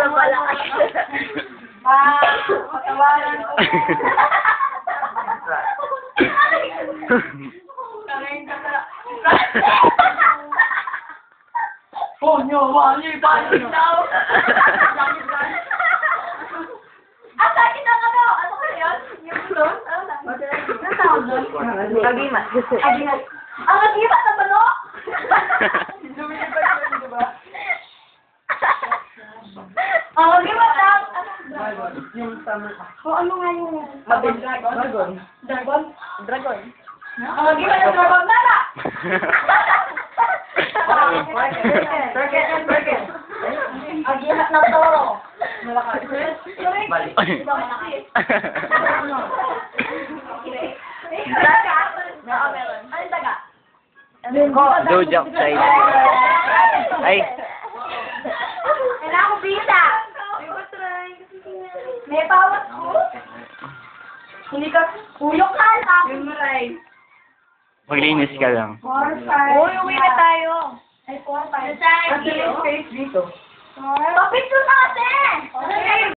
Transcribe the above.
Ang malakas. Patawaran ko. Ponyo, wali, bali, daw. At akin ang ano ko yun? Yung doon? Ano tawag doon? Agimat. Agimat. Ang agimat na bano? Lumilipad yun, di ba? Ang agimat na. Yung summer. Ano nga yung... Dragon. Dragon? Dragon. Ang agimat na dragon na na! Burger. Agimat ng toro. Malakas. Balik. Diba malakas? Daga? Ano daga? Joke sa'yo. Ay. Kailangan ko bisa. May bawat ko. Hindi ka, puyok ka lang. Yung maray. Maglinis ka lang. 4, 5. Uy, uwi na tayo. Ay, 4, 5. Kasi yung space dito. Papicture na kasi!